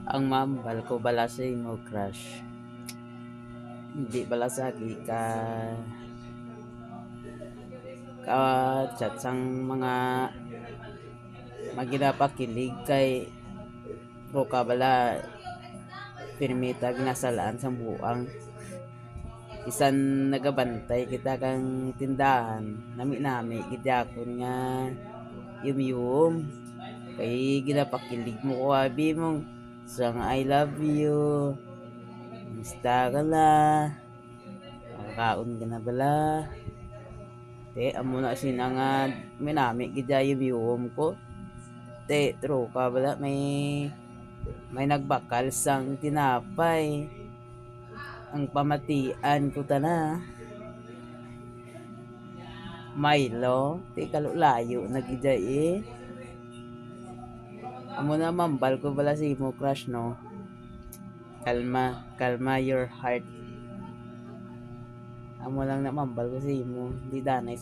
Ang mambal ko bala sa imo crush. Hindi bala sagi ka chat sang mga maginapakilig kay pro ka bala pirmita ginasalaan sa buang isan nagabantay kita kang tindahan nami-nami gidyakon nga yum kay ginapakilig mo ko abi mong sang I love you musta ka na makakaon ka na bala te amo na sinangad minami gidya yum ko te true ka bala may nagbakal sang tinapay ang pamatian ko tana Milo ti kalulayo na gidya amo na mambal ko bala si mo crush no kalma your heart amo lang na mambal ko si mo di danay